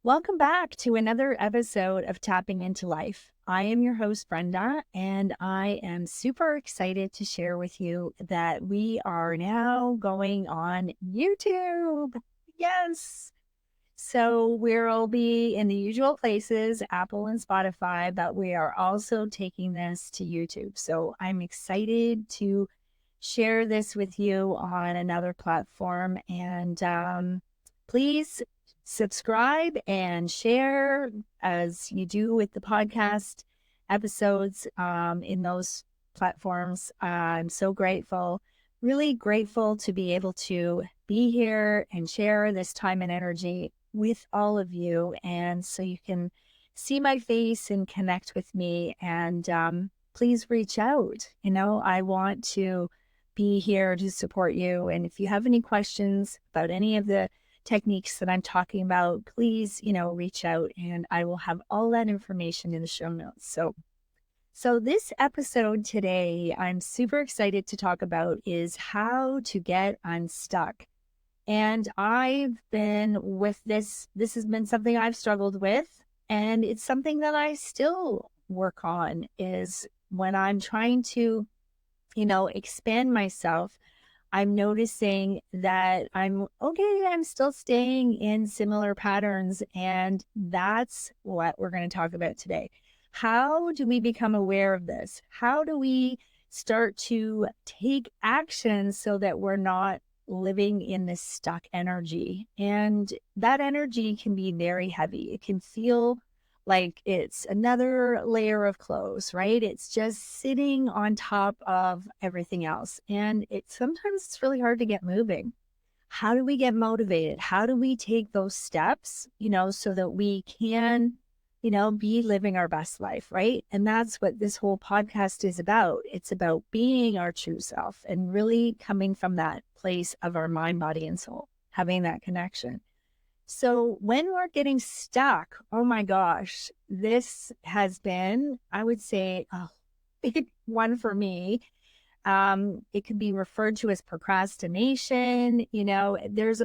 Welcome back to another episode of Tapping into Life. I am your host, Brenda, and I am super excited to share with you that we are now going on YouTube. Yes. So we'll be in the usual places, Apple and Spotify, but we are also taking this to YouTube. So I'm excited to share this with you on another platform. And please subscribe and share as you do with the podcast episodes in those platforms. I'm so grateful, really grateful to be able to be here and share this time and energy with all of you. And so you can see my face and connect with me. And please reach out. I want to be here to support you. And if you have any questions about any of the techniques that I'm talking about, please, reach out and I will have all that information in the show notes. So this episode today, I'm super excited to talk about is how to get unstuck. And I've been with this. This has been something I've struggled with, and it's something that I still work on is when I'm trying to, expand myself. I'm noticing that I'm still staying in similar patterns. And that's what we're going to talk about today. How do we become aware of this? How do we start to take action so that we're not living in this stuck energy? And that energy can be very heavy. It can feel like it's another layer of clothes, right? It's just sitting on top of everything else. And sometimes it's really hard to get moving. How do we get motivated? How do we take those steps, so that we can, be living our best life, right? And that's what this whole podcast is about. It's about being our true self and really coming from that place of our mind, body, and soul, having that connection. So when we're getting stuck, oh my gosh, this has been, I would say, a big one for me. It could be referred to as procrastination. There's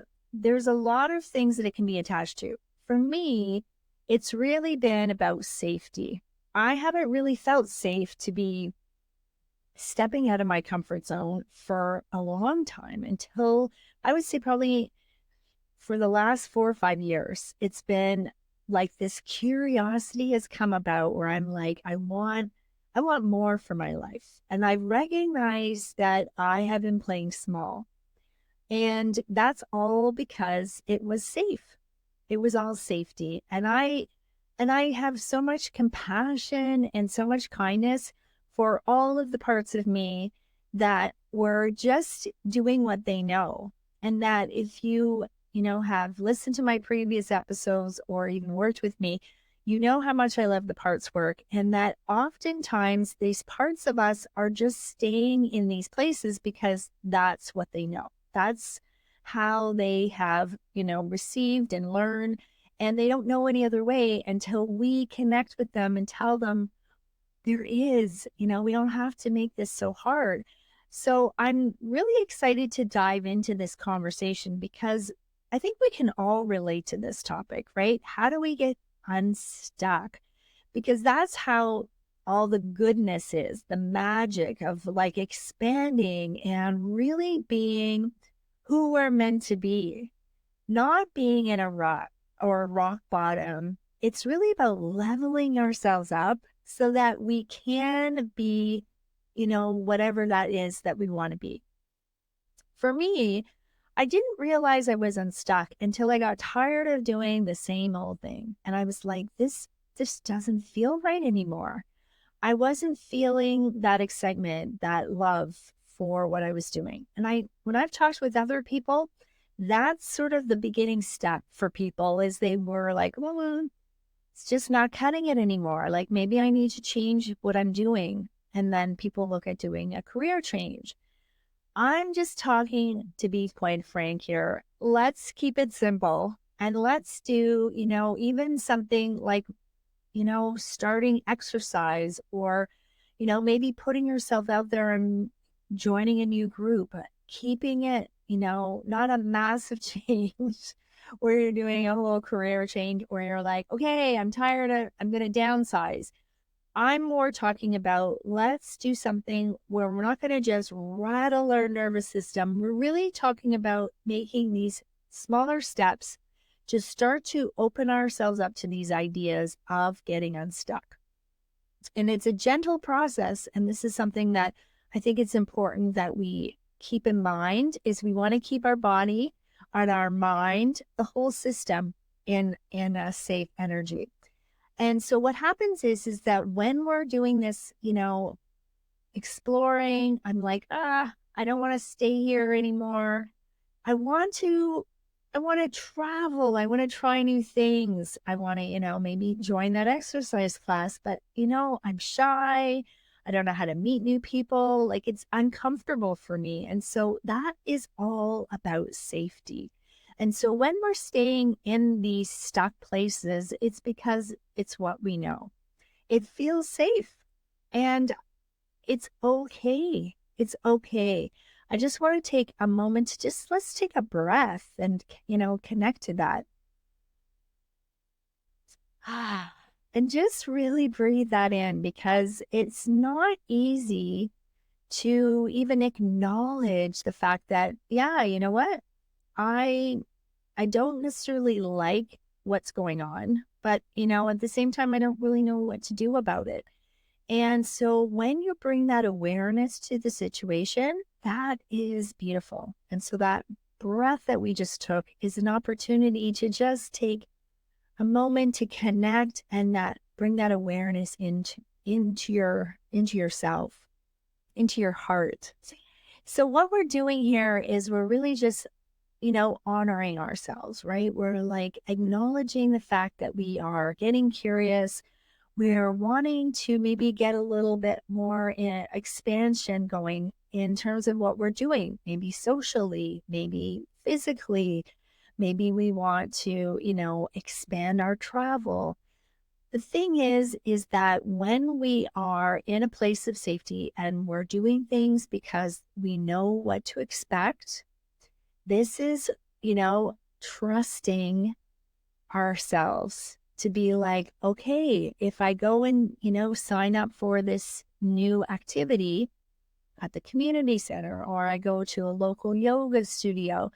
a lot of things that it can be attached to. For me, it's really been about safety. I haven't really felt safe to be stepping out of my comfort zone for a long time until I would say probably for the last 4 or 5 years. It's been like this curiosity has come about where I'm like, I want more for my life. And I recognize that I have been playing small. And that's all because it was safe. It was all safety. And I have so much compassion and so much kindness for all of the parts of me that were just doing what they know. And that if you have listened to my previous episodes or even worked with me, you know how much I love the parts work, and that oftentimes these parts of us are just staying in these places because that's what they know. That's how they have, received and learned, and they don't know any other way until we connect with them and tell them we don't have to make this so hard. So I'm really excited to dive into this conversation because I think we can all relate to this topic, right? How do we get unstuck? Because that's how all the goodness is, the magic of like expanding and really being who we're meant to be, not being in a rut or a rock bottom. It's really about leveling ourselves up so that we can be, whatever that is that we want to be. For me, I didn't realize I was unstuck until I got tired of doing the same old thing. And I was like, this doesn't feel right anymore. I wasn't feeling that excitement, that love for what I was doing. And when I've talked with other people, that's sort of the beginning step for people is they were like, well, it's just not cutting it anymore. Like maybe I need to change what I'm doing. And then people look at doing a career change. I'm just talking to be quite frank here. Let's keep it simple and let's do, even something like, starting exercise or, maybe putting yourself out there and joining a new group, keeping it, not a massive change, where you're doing a whole career change, where you're like, okay, I'm tired of, I'm going to downsize. I'm more talking about let's do something where we're not going to just rattle our nervous system. We're really talking about making these smaller steps to start to open ourselves up to these ideas of getting unstuck. And it's a gentle process. And this is something that I think it's important that we keep in mind is we want to keep our body and our mind, the whole system in a safe energy. And so what happens is that when we're doing this, exploring, I'm like, I don't want to stay here anymore. I want to travel. I want to try new things. I want to, maybe join that exercise class, but I'm shy. I don't know how to meet new people. Like it's uncomfortable for me. And so that is all about safety. And so when we're staying in these stuck places, it's because it's what we know. It feels safe and it's okay. It's okay. I just want to take a moment to let's take a breath and, connect to that. And just really breathe that in because it's not easy to even acknowledge the fact that, yeah, you know what? I don't necessarily like what's going on, but at the same time, I don't really know what to do about it. And so when you bring that awareness to the situation, that is beautiful. And so that breath that we just took is an opportunity to just take a moment to connect and bring that awareness into yourself, into your heart. So what we're doing here is we're really just honoring ourselves, right? We're like acknowledging the fact that we are getting curious. We're wanting to maybe get a little bit more expansion going in terms of what we're doing, maybe socially, maybe physically. Maybe we want to, expand our travel. The thing is that when we are in a place of safety and we're doing things because we know what to expect, this is, trusting ourselves to be like, okay, if I go and, sign up for this new activity at the community center, or I go to a local yoga studio,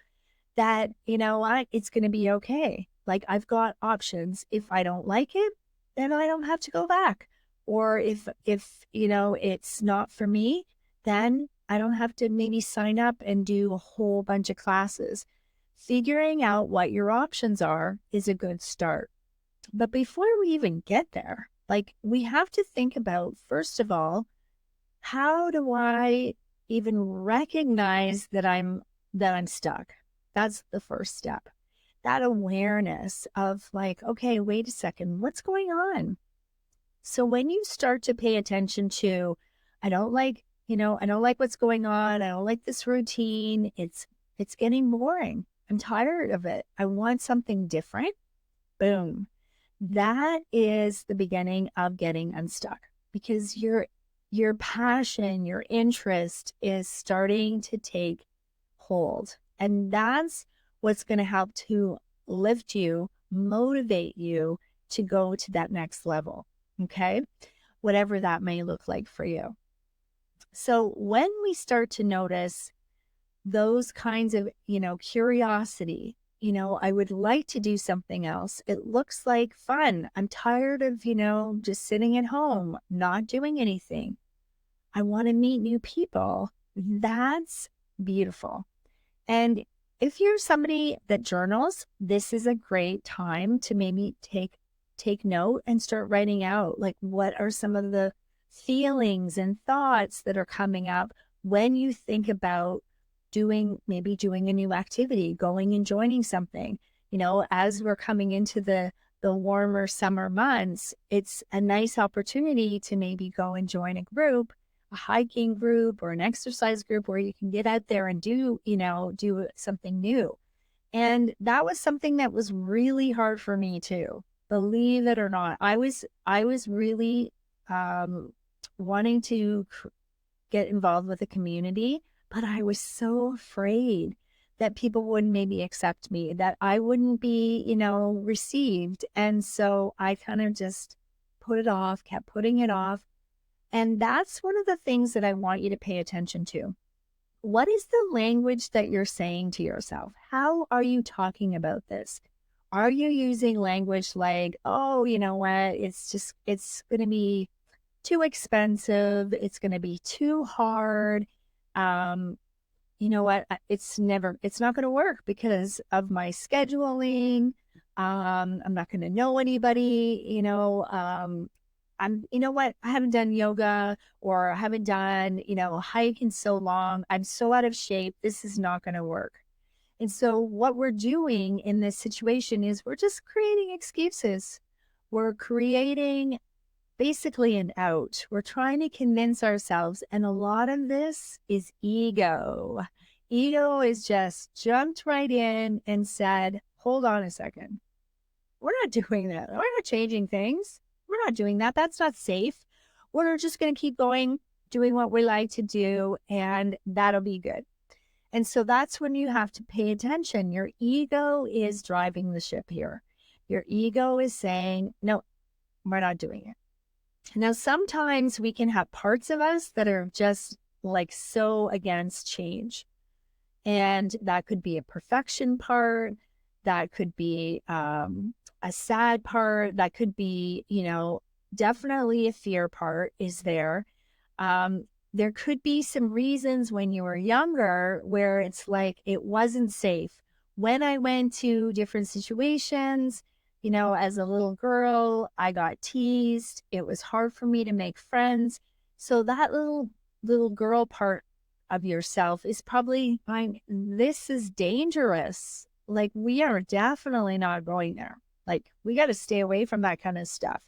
that, it's going to be okay. Like I've got options. If I don't like it, then I don't have to go back. Or if, it's not for me, then I don't have to maybe sign up and do a whole bunch of classes. Figuring out what your options are is a good start. But before we even get there, like we have to think about, first of all, how do I even recognize that I'm stuck? That's the first step. That awareness of like, okay, wait a second, what's going on? So when you start to pay attention to, I don't like what's going on. I don't like this routine. It's getting boring. I'm tired of it. I want something different. Boom. That is the beginning of getting unstuck because your passion, your interest is starting to take hold. And that's what's going to help to lift you, motivate you to go to that next level. Okay. Whatever that may look like for you. So when we start to notice those kinds of, curiosity, I would like to do something else. It looks like fun. I'm tired of, just sitting at home, not doing anything. I want to meet new people. That's beautiful. And if you're somebody that journals, this is a great time to maybe take note and start writing out like what are some of the feelings and thoughts that are coming up when you think about doing a new activity, going and joining something. As we're coming into the warmer summer months, it's a nice opportunity to maybe go and join a group, a hiking group or an exercise group where you can get out there and do something new. And that was something that was really hard for me too. Believe it or not, I was really wanting to get involved with the community, but I was so afraid that people wouldn't maybe accept me, that I wouldn't be, received. And so I kind of just put it off, kept putting it off. And that's one of the things that I want you to pay attention to. What is the language that you're saying to yourself? How are you talking about this? Are you using language like, oh, you know what? It's going to be too expensive. It's going to be too hard. Um, you know what? It's not going to work because of my scheduling. I'm not going to know anybody, you know what? I haven't done yoga or I haven't done, a hike in so long. I'm so out of shape. This is not going to work. And so what we're doing in this situation is we're just creating excuses. We're creating basically an out. We're trying to convince ourselves. And a lot of this is ego. Ego is just jumped right in and said, hold on a second. We're not doing that. We're not changing things. We're not doing that. That's not safe. We're just going to keep going, doing what we like to do, and that'll be good. And so that's when you have to pay attention. Your ego is driving the ship here. Your ego is saying, no, we're not doing it. Now, sometimes we can have parts of us that are just like so against change. And that could be a perfection part. That could be a sad part. That could be, definitely a fear part is there. There could be some reasons when you were younger where it's like it wasn't safe. When I went to different situations, as a little girl, I got teased. It was hard for me to make friends. So that little girl part of yourself is probably fine. This is dangerous. Like, we are definitely not going there. Like, we got to stay away from that kind of stuff.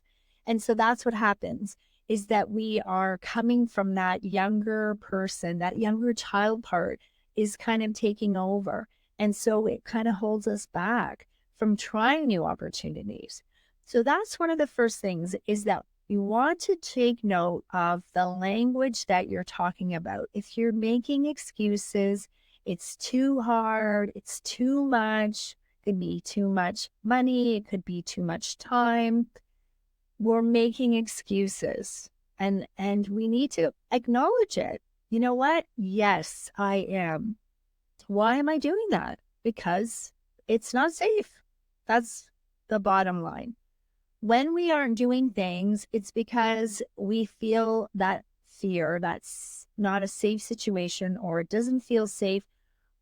And so that's what happens, is that we are coming from that younger person, that younger child part is kind of taking over. And so it kind of holds us back from trying new opportunities. So that's one of the first things, is that you want to take note of the language that you're talking about. If you're making excuses, it's too hard, it's too much, it could be too much money, it could be too much time. We're making excuses, and we need to acknowledge it. You know what? Yes, I am. Why am I doing that? Because it's not safe. That's the bottom line. When we aren't doing things, it's because we feel that fear, that's not a safe situation, or it doesn't feel safe.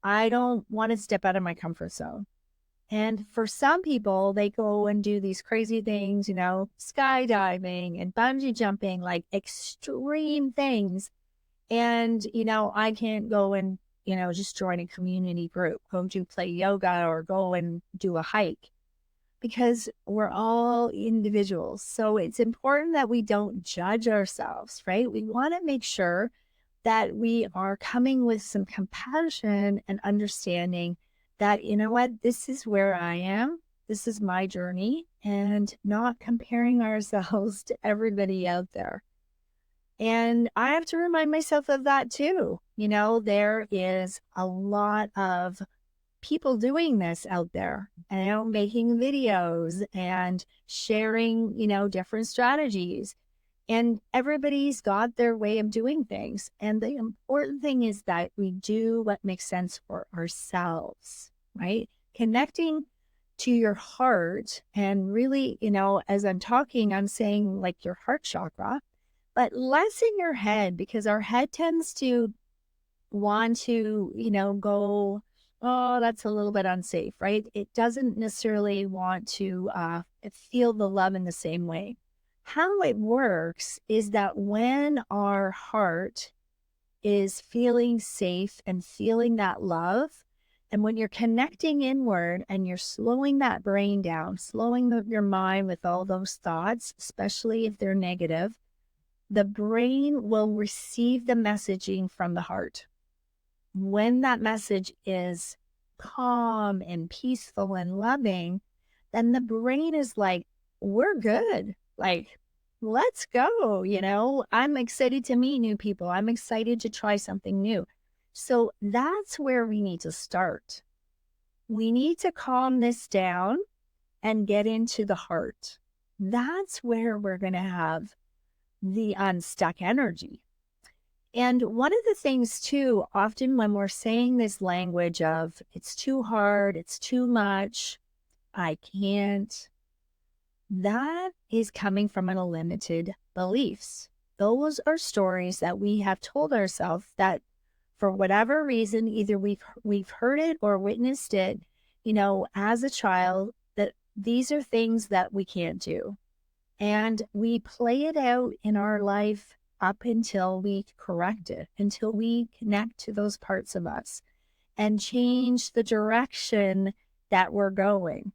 I don't want to step out of my comfort zone. And for some people, they go and do these crazy things, skydiving and bungee jumping, like extreme things. And, I can't go and, just join a community group, go to play yoga or go and do a hike, because we're all individuals. So it's important that we don't judge ourselves, right? We want to make sure that we are coming with some compassion and understanding that, you know what, this is where I am. This is my journey, and not comparing ourselves to everybody out there. And I have to remind myself of that too. There is a lot of people doing this out there, making videos and sharing, different strategies. And everybody's got their way of doing things. And the important thing is that we do what makes sense for ourselves, right? Connecting to your heart, and really, as I'm talking, I'm saying like your heart chakra, but less in your head, because our head tends to want to, go, oh, that's a little bit unsafe, right? It doesn't necessarily want to feel the love in the same way. How it works is that when our heart is feeling safe and feeling that love, and when you're connecting inward and you're slowing that brain down, slowing your mind with all those thoughts, especially if they're negative, the brain will receive the messaging from the heart. When that message is calm and peaceful and loving, then the brain is like, we're good. Like, let's go. I'm excited to meet new people. I'm excited to try something new. So that's where we need to start. We need to calm this down and get into the heart. That's where we're going to have the unstuck energy. And one of the things too, often when we're saying this language of it's too hard, it's too much, I can't, that is coming from a limited beliefs. Those are stories that we have told ourselves that for whatever reason, either we've heard it or witnessed it, as a child, that these are things that we can't do. And we play it out in our life up until we correct it, until we connect to those parts of us and change the direction that we're going.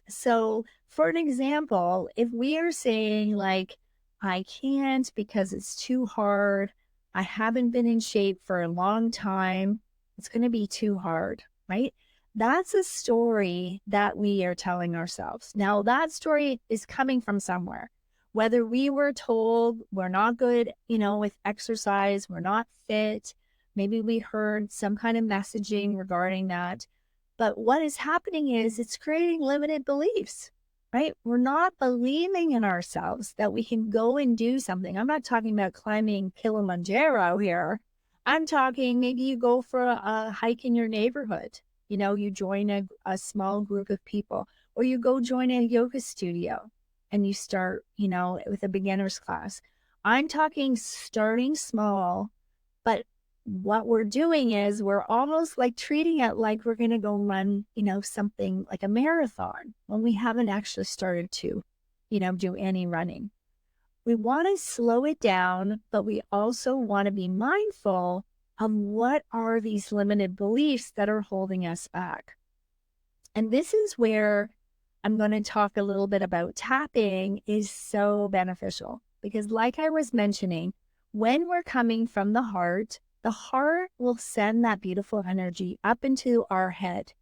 So, for an example, if we are saying, like, I can't because it's too hard, I haven't been in shape for a long time, it's going to be too hard, right? That's a story that we are telling ourselves. Now, that story is coming from somewhere. Whether we were told we're not good, with exercise, we're not fit, maybe we heard some kind of messaging regarding that. But what is happening is it's creating limited beliefs, right? We're not believing in ourselves that we can go and do something. I'm not talking about climbing Kilimanjaro here. I'm talking maybe you go for a hike in your neighborhood. You join a small group of people, or you go join a yoga studio and you start, with a beginner's class. I'm talking starting small, but what we're doing is we're almost like treating it like we're going to go run, something like a marathon when we haven't actually started to, do any running. We want to slow it down, but we also want to be mindful of what are these limited beliefs that are holding us back. And this is where I'm going to talk a little bit about tapping is so beneficial because like I was mentioning, when we're coming from the heart will send that beautiful energy up into our head,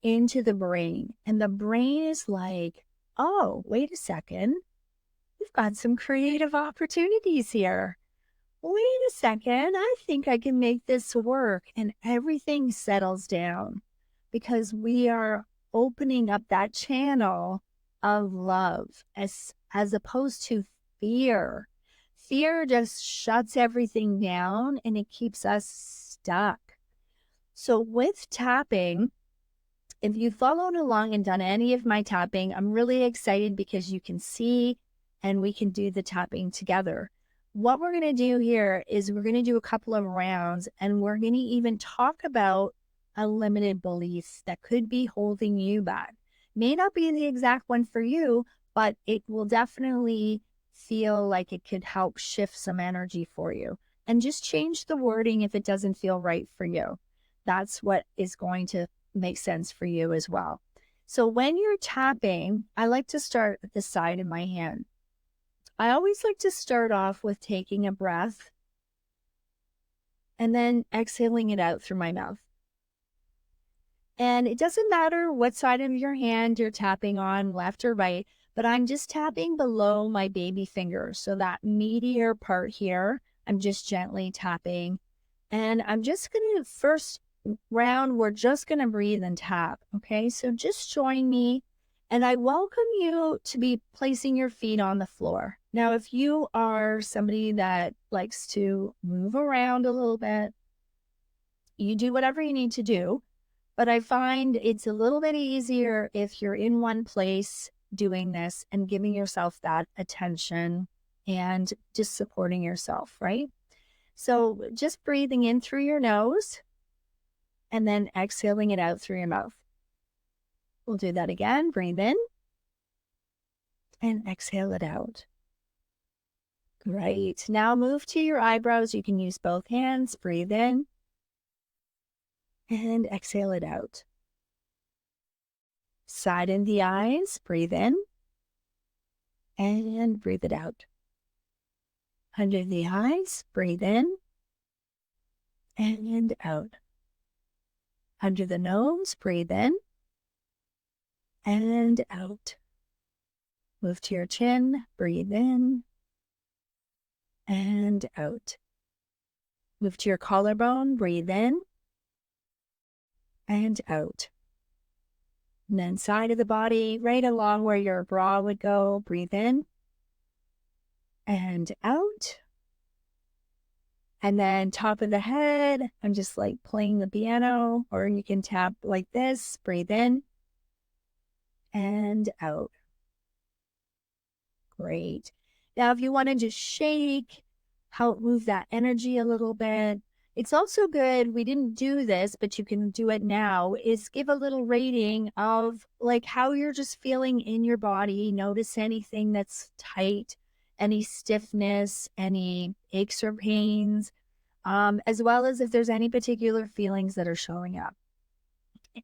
into the brain. And the brain is like, oh, wait a second. We've got some creative opportunities here. Wait a second. I think I can make this work. And everything settles down because we are opening up that channel of love as opposed to fear. Fear just shuts everything down and it keeps us stuck. So with tapping, if you followed along and done any of my tapping, I'm really excited because you can see and we can do the tapping together. What we're going to do here is we're going to do a couple of rounds and we're going to even talk about a limited belief that could be holding you back. May not be the exact one for you, but it will definitely feel like it could help shift some energy for you. And just change the wording if it doesn't feel right for you. That's what is going to make sense for you as well. So when you're tapping, I like to start at the side of my hand. I always like to start off with taking a breath and then exhaling it out through my mouth. And it doesn't matter what side of your hand you're tapping on, left or right, but I'm just tapping below my baby finger. So that meatier part here, I'm just gently tapping. And I'm just going to, first round, we're just going to breathe and tap. Okay, so just join me. And I welcome you to be placing your feet on the floor. Now, if you are somebody that likes to move around a little bit, you do whatever you need to do. But I find it's a little bit easier if you're in one place doing this and giving yourself that attention and just supporting yourself, right? So just breathing in through your nose and then exhaling it out through your mouth. We'll do that again. Breathe in and exhale it out. Great. Now move to your eyebrows. You can use both hands. Breathe in and exhale it out. Side in the eyes, breathe in and breathe it out. Under the eyes, breathe in and out. Under the nose, breathe in and out. Move to your chin, breathe in and out. Move to your collarbone, breathe in and out. And then side of the body, right along where your bra would go, breathe in and out. And then top of the head, I'm just like playing the piano, or you can tap like this, breathe in and out. Great. Now, if you want to just shake, help move that energy a little bit. It's also good, we didn't do this, but you can do it now, is give a little rating of like how you're just feeling in your body. Notice anything that's tight, any stiffness, any aches or pains, as well as if there's any particular feelings that are showing up.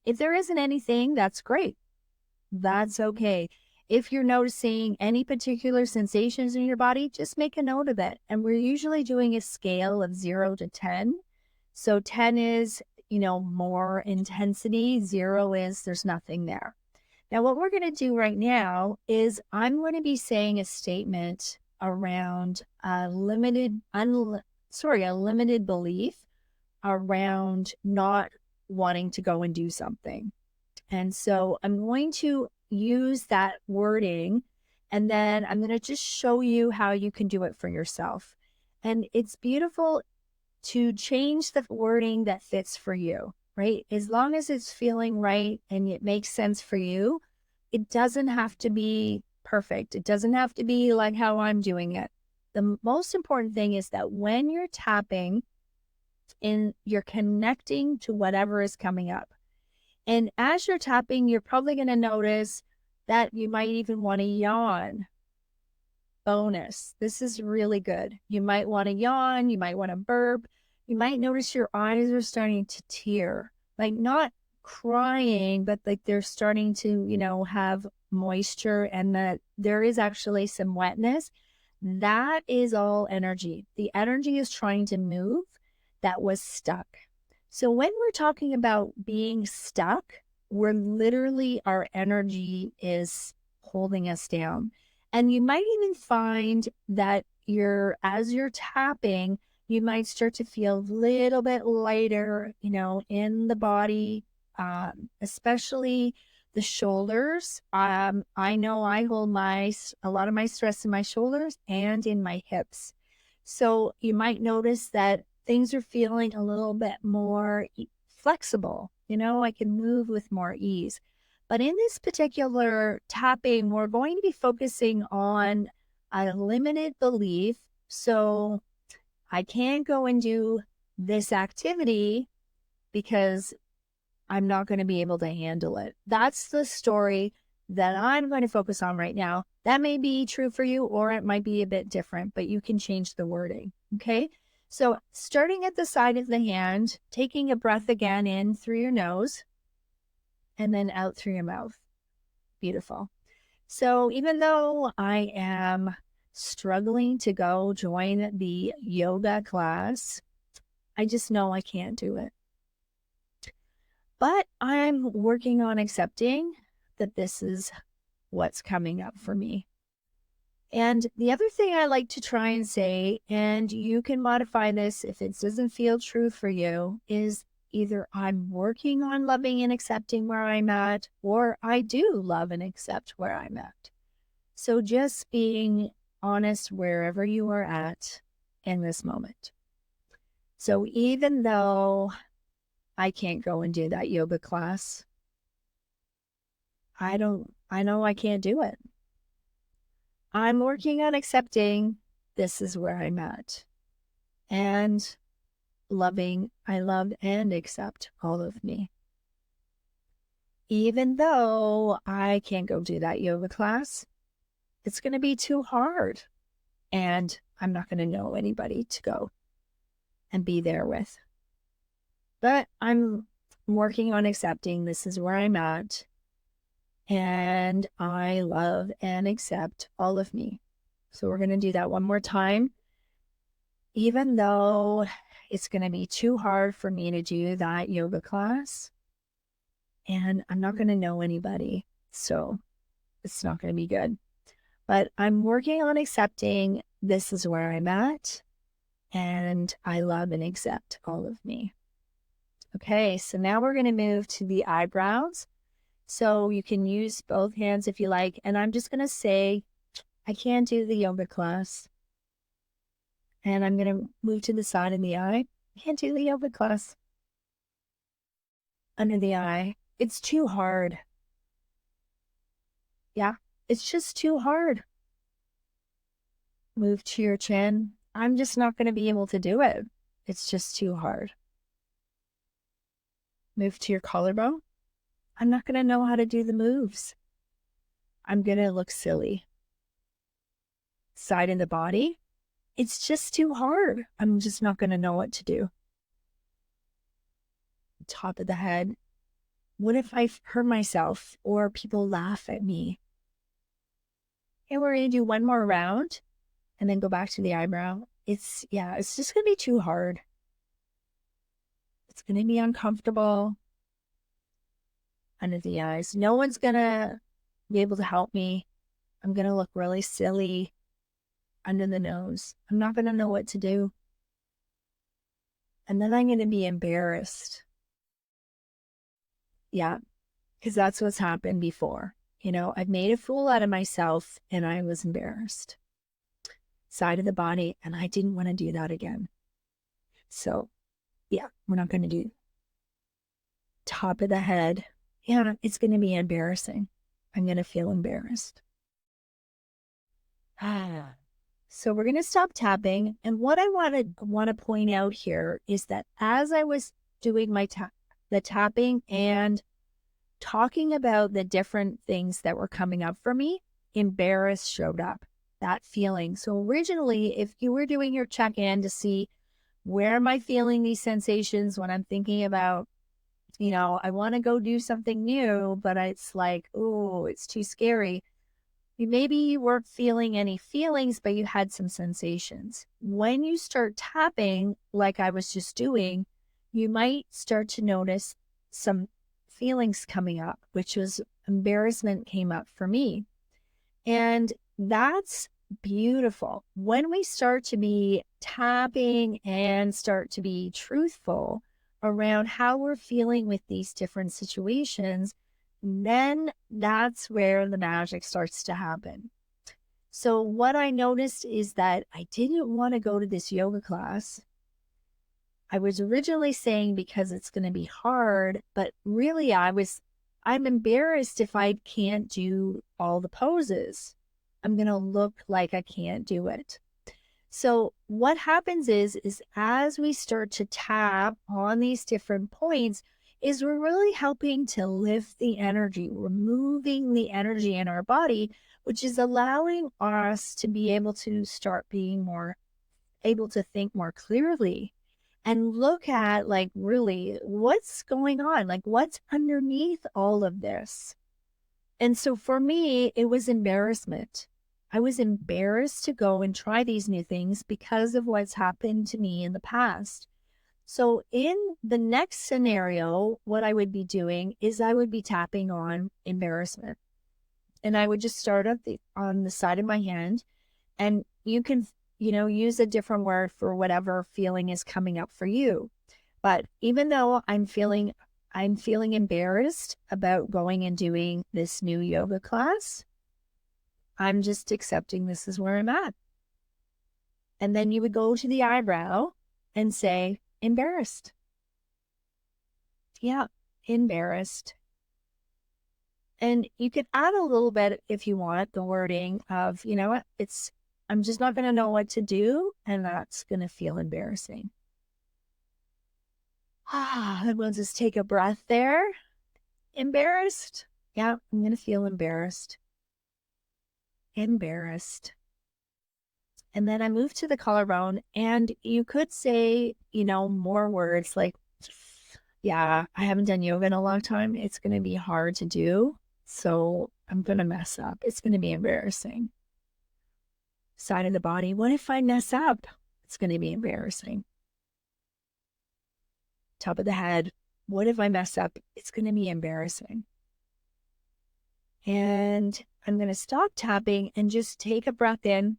If there isn't anything, that's great. That's okay. If you're noticing any particular sensations in your body, just make a note of it. And we're usually doing a scale of 0 to 10. So 10 is, more intensity. 0 is there's nothing there. Now, what we're going to do right now is I'm going to be saying a statement around a limited belief around not wanting to go and do something. And so I'm going to use that wording, and then I'm going to just show you how you can do it for yourself. And it's beautiful to change the wording that fits for you, right? As long as it's feeling right and it makes sense for you, it doesn't have to be perfect. It doesn't have to be like how I'm doing it. The most important thing is that when you're tapping, you're connecting to whatever is coming up. And as you're tapping, you're probably going to notice that you might even want to yawn. Bonus. This is really good. You might want to yawn. You might want to burp. You might notice your eyes are starting to tear, like not crying, but like they're starting to, have moisture, and that there is actually some wetness. That is all energy. The energy is trying to move that was stuck. So when we're talking about being stuck, we're literally, our energy is holding us down. And you might even find that as you're tapping, you might start to feel a little bit lighter, in the body, especially the shoulders. I know I hold a lot of my stress in my shoulders and in my hips. So you might notice that things are feeling a little bit more flexible. I can move with more ease. But in this particular tapping, we're going to be focusing on a limited belief. So I can't go and do this activity because I'm not going to be able to handle it. That's the story that I'm going to focus on right now. That may be true for you, or it might be a bit different, but you can change the wording. Okay. So starting at the side of the hand, taking a breath again in through your nose and then out through your mouth. Beautiful. So even though I am struggling to go join the yoga class, I just know I can't do it. But I'm working on accepting that this is what's coming up for me. And the other thing I like to try and say, and you can modify this if it doesn't feel true for you, is either I'm working on loving and accepting where I'm at, or I do love and accept where I'm at. So just being honest wherever you are at in this moment. So even though I can't go and do that yoga class, I know I can't do it. I'm working on accepting this is where I'm at, and I love and accept all of me. Even though I can't go do that yoga class, it's going to be too hard, and I'm not going to know anybody to go and be there with. But I'm working on accepting this is where I'm at, and I love and accept all of me. So we're going to do that one more time. Even though it's going to be too hard for me to do that yoga class, and I'm not going to know anybody, so it's not going to be good. But I'm working on accepting this is where I'm at, and I love and accept all of me. Okay, so now we're going to move to the eyebrows. So you can use both hands if you like. And I'm just going to say, I can't do the yoga class. And I'm going to move to the side of the eye. I can't do the yoga class. Under the eye. It's too hard. Yeah, it's just too hard. Move to your chin. I'm just not going to be able to do it. It's just too hard. Move to your collarbone. I'm not going to know how to do the moves. I'm going to look silly. Side of the body. It's just too hard. I'm just not going to know what to do. Top of the head. What if I hurt myself or people laugh at me? Okay, we're going to do one more round and then go back to the eyebrow. It's just going to be too hard. It's going to be uncomfortable. Under the eyes. No one's going to be able to help me. I'm going to look really silly. Under the nose. I'm not going to know what to do. And then I'm going to be embarrassed. Yeah, because that's what's happened before. I've made a fool out of myself and I was embarrassed. Side of the body, and I didn't want to do that again. So, yeah, we're not going to do top of the head. Yeah, it's going to be embarrassing. I'm going to feel embarrassed. So we're going to stop tapping. And what I want to point out here is that as I was doing the tapping and talking about the different things that were coming up for me, embarrassed showed up, that feeling. So originally, if you were doing your check-in to see where am I feeling these sensations when I'm thinking about, I want to go do something new, but it's like, oh, it's too scary. Maybe you weren't feeling any feelings, but you had some sensations. When you start tapping, like I was just doing, you might start to notice some feelings coming up, which was embarrassment came up for me. And that's beautiful. When we start to be tapping and start to be truthful around how we're feeling with these different situations, then that's where the magic starts to happen. So what I noticed is that I didn't want to go to this yoga class. I was originally saying because it's going to be hard, but really I'm embarrassed if I can't do all the poses. I'm going to look like I can't do it. So what happens is as we start to tap on these different points, is we're really helping to lift the energy, removing the energy in our body, which is allowing us to be able to start being more able to think more clearly and look at like really what's going on, like what's underneath all of this. And so for me, it was embarrassment. I was embarrassed to go and try these new things because of what's happened to me in the past. So in the next scenario, what I would be doing is I would be tapping on embarrassment. And I would just start on the side of my hand. And you can, use a different word for whatever feeling is coming up for you. But even though I'm feeling embarrassed about going and doing this new yoga class, I'm just accepting this is where I'm at. And then you would go to the eyebrow and say, embarrassed. Yeah, embarrassed. And you could add a little bit if you want the wording of, I'm just not going to know what to do. And that's going to feel embarrassing. And we'll just take a breath there. Embarrassed. Yeah, I'm going to feel embarrassed. Embarrassed. And then I move to the collarbone, and you could say, more words like, yeah, I haven't done yoga in a long time. It's going to be hard to do. So I'm going to mess up. It's going to be embarrassing. Side of the body. What if I mess up? It's going to be embarrassing. Top of the head. What if I mess up? It's going to be embarrassing. And I'm going to stop tapping and just take a breath in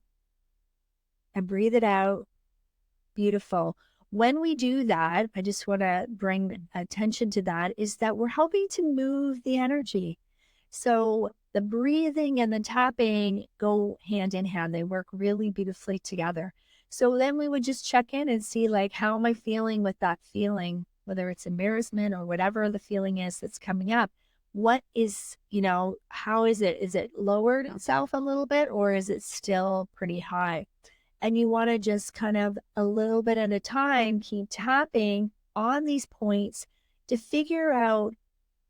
and breathe it out. beautiful. When we do that, I just want to bring attention to that, is that we're helping to move the energy. So the breathing and the tapping go hand in hand. They work really beautifully together. So then we would just check in and see, like, how am I feeling with that feeling, whether it's embarrassment or whatever the feeling is that's coming up. What is, how is it? Is it lowered itself a little bit, or is it still pretty high? And you want to just kind of a little bit at a time, keep tapping on these points to figure out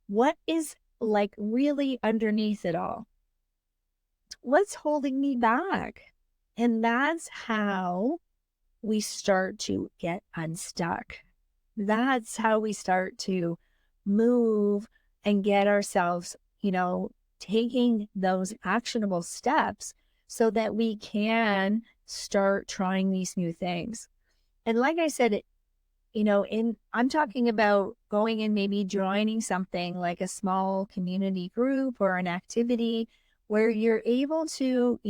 what is like really underneath it all. What's holding me back? And that's how we start to get unstuck. That's how we start to move and get ourselves, taking those actionable steps so that we can start trying these new things. And like I said, I'm talking about going and maybe joining something like a small community group or an activity where you're able to,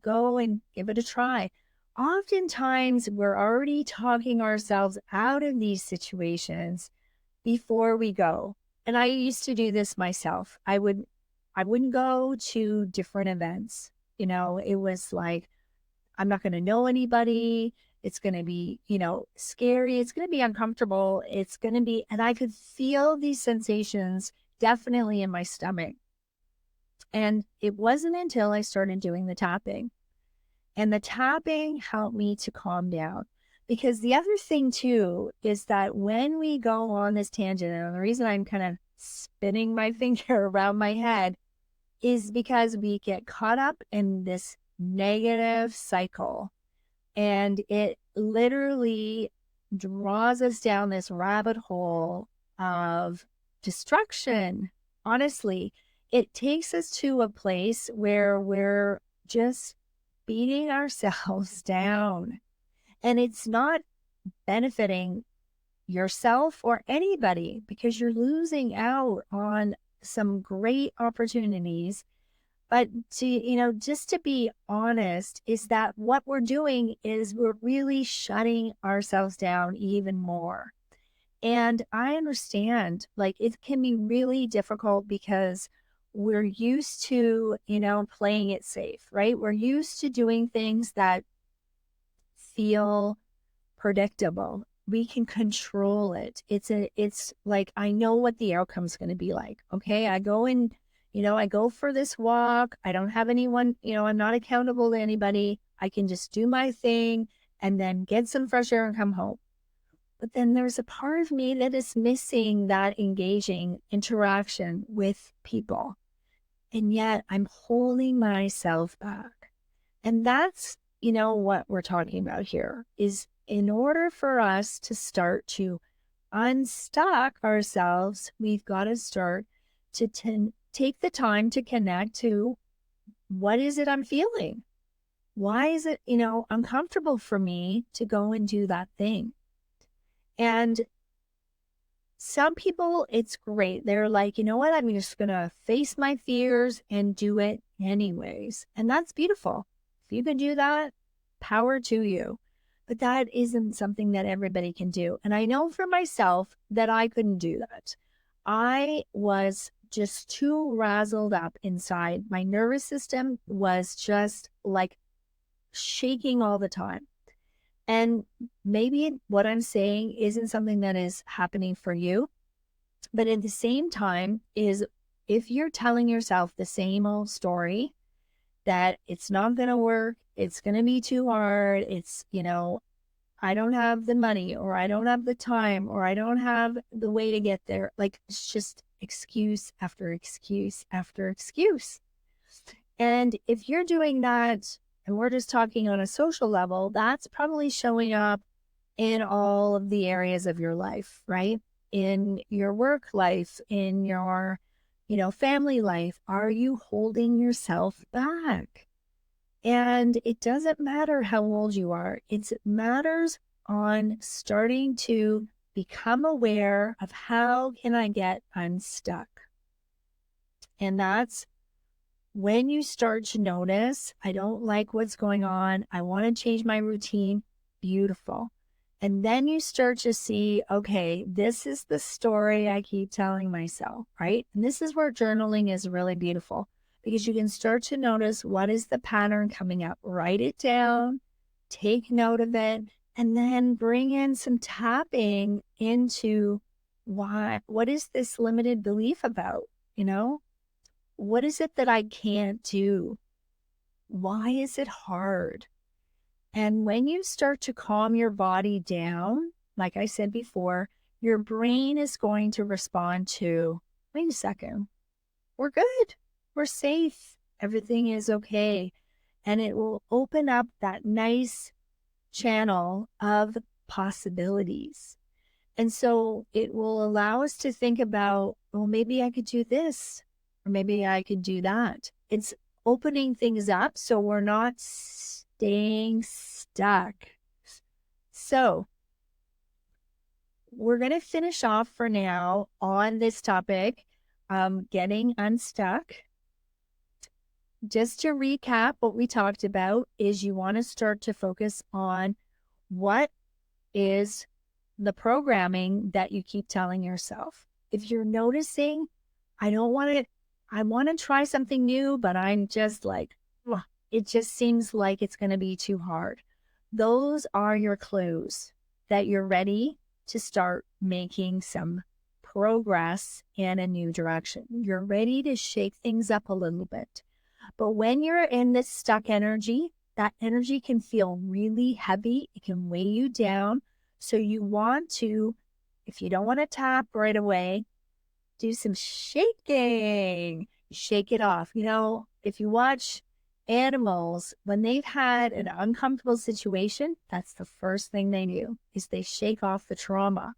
go and give it a try. Oftentimes, we're already talking ourselves out of these situations before we go. And I used to do this myself. I wouldn't go to different events. It was like, I'm not going to know anybody. It's going to be, scary. It's going to be uncomfortable. It's going to be, and I could feel these sensations definitely in my stomach. And it wasn't until I started doing the tapping. And the tapping helped me to calm down. Because the other thing too is that when we go on this tangent, and the reason I'm kind of spinning my finger around my head is because we get caught up in this negative cycle. And it literally draws us down this rabbit hole of destruction. Honestly, it takes us to a place where we're just beating ourselves down. And it's not benefiting yourself or anybody, because you're losing out on some great opportunities. But just to be honest, is that what we're doing is we're really shutting ourselves down even more. And I understand, like, it can be really difficult because we're used to, playing it safe, right? We're used to doing things that feel predictable. We can control it. It's like, I know what the outcome's going to be like. Okay. I go and, I go for this walk. I don't have anyone, I'm not accountable to anybody. I can just do my thing and then get some fresh air and come home. But then there's a part of me that is missing that engaging interaction with people. And yet I'm holding myself back. And that's, what we're talking about here is, in order for us to start to unstuck ourselves, we've got to start to take the time to connect to, what is it I'm feeling? Why is it, uncomfortable for me to go and do that thing? And some people, it's great. They're like, you know what? I'm just going to face my fears and do it anyways. And that's beautiful. If you can do that, power to you. But that isn't something that everybody can do. And I know for myself that I couldn't do that. I was just too razzled up inside. My nervous system was just like shaking all the time. And maybe what I'm saying isn't something that is happening for you. But at the same time, is if you're telling yourself the same old story, that it's not going to work, it's going to be too hard, it's, I don't have the money, or I don't have the time, or I don't have the way to get there. Like, it's just excuse after excuse after excuse. And if you're doing that, and we're just talking on a social level, that's probably showing up in all of the areas of your life, right? In your work life, in your, family life. Are you holding yourself back? And it doesn't matter how old you are. It matters on starting to become aware of, how can I get unstuck? And that's when you start to notice, I don't like what's going on. I want to change my routine. beautiful. And then you start to see, okay, this is the story I keep telling myself, right? And this is where journaling is really beautiful because you can start to notice what is the pattern coming up. Write it down, take note of it, and then bring in some tapping into what is this limited belief about? You know, what is it that I can't do? Why is it hard? And when you start to calm your body down, like I said before, your brain is going to respond to, wait a second, we're good, we're safe, everything is okay. And it will open up that nice channel of possibilities. And so it will allow us to think about, well, maybe I could do this, or maybe I could do that. It's opening things up so we're not staying stuck. So we're going to finish off for now on this topic, getting unstuck. Just to recap, what we talked about is you want to start to focus on what is the programming that you keep telling yourself. If you're noticing, I want to try something new, but I'm just like, ugh, it just seems like it's going to be too hard. Those are your clues that you're ready to start making some progress in a new direction. You're ready to shake things up a little bit. But when you're in this stuck energy, that energy can feel really heavy. It can weigh you down. So you want to, if you don't want to tap right away, do some shaking. Shake it off. You know, if you watch animals, when they've had an uncomfortable situation, that's the first thing they do is they shake off the trauma.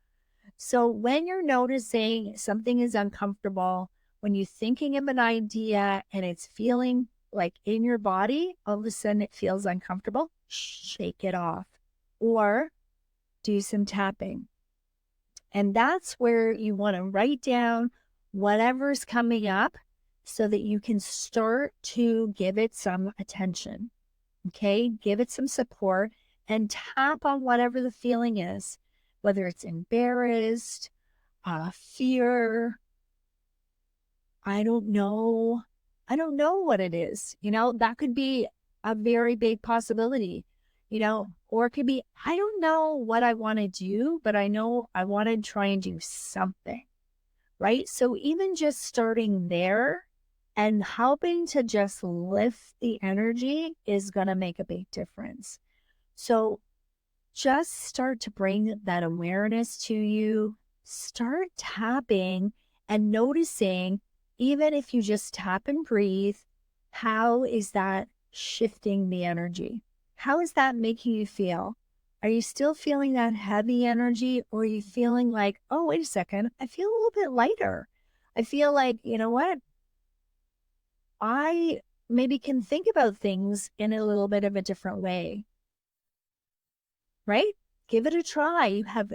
So when you're noticing something is uncomfortable, when you're thinking of an idea and it's feeling like in your body, all of a sudden it feels uncomfortable, shake it off or do some tapping. And that's where you want to write down whatever's coming up so that you can start to give it some attention. Okay, give it some support and tap on whatever the feeling is, whether it's embarrassed, fear, I don't know. I don't know what it is. You know, that could be a very big possibility, you know, or it could be, I don't know what I want to do, but I know I want to try and do something, right? So even just starting there and helping to just lift the energy is going to make a big difference. So just start to bring that awareness to you. Start tapping and noticing, even if you just tap and breathe, how is that shifting the energy? How is that making you feel? Are you still feeling that heavy energy, or are you feeling like, oh, wait a second, I feel a little bit lighter. I feel like, you know what? I maybe can think about things in a little bit of a different way, right? Give it a try. You have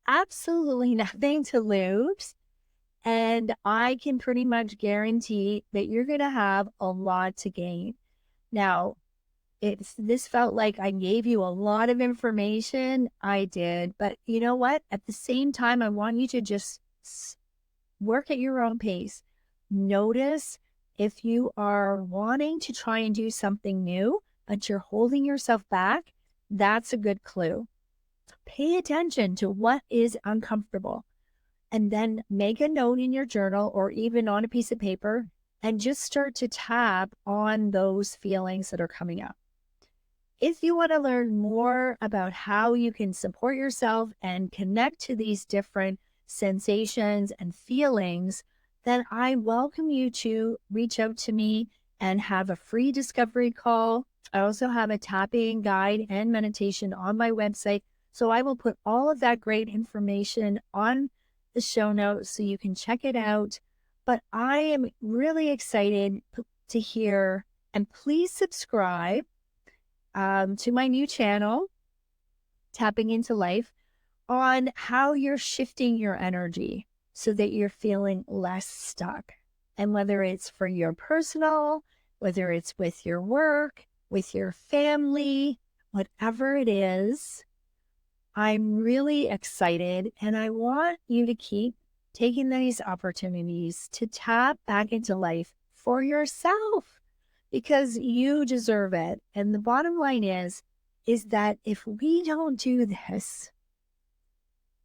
absolutely nothing to lose. And I can pretty much guarantee that you're going to have a lot to gain. Now, this felt like I gave you a lot of information. I did. But you know what? At the same time, I want you to just work at your own pace. Notice if you are wanting to try and do something new, but you're holding yourself back, that's a good clue. Pay attention to what is uncomfortable. And then make a note in your journal or even on a piece of paper and just start to tap on those feelings that are coming up. If you want to learn more about how you can support yourself and connect to these different sensations and feelings, then I welcome you to reach out to me and have a free discovery call. I also have a tapping guide and meditation on my website. So I will put all of that great information on the show notes so you can check it out. But I am really excited to hear, and please subscribe to my new channel, Tapping Into Life, on how you're shifting your energy so that you're feeling less stuck. And whether it's for your personal, whether it's with your work, with your family, whatever it is, I'm really excited and I want you to keep taking these opportunities to tap back into life for yourself because you deserve it. And the bottom line is that if we don't do this,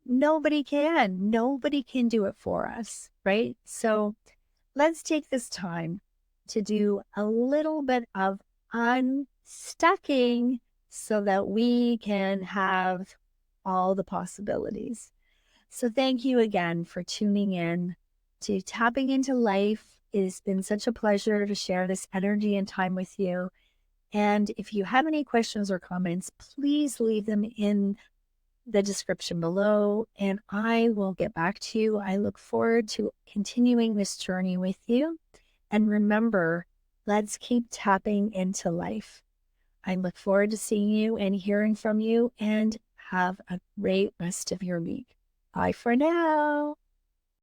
nobody can. Nobody can do it for us, right? So let's take this time to do a little bit of unstucking so that we can have all the possibilities. So thank you again for tuning in to Tapping into Life. It has been such a pleasure to share this energy and time with you. And if you have any questions or comments, please leave them in the description below and I will get back to you. I look forward to continuing this journey with you. And remember, let's keep tapping into life. I look forward to seeing you and hearing from you, and have a great rest of your week. Bye for now.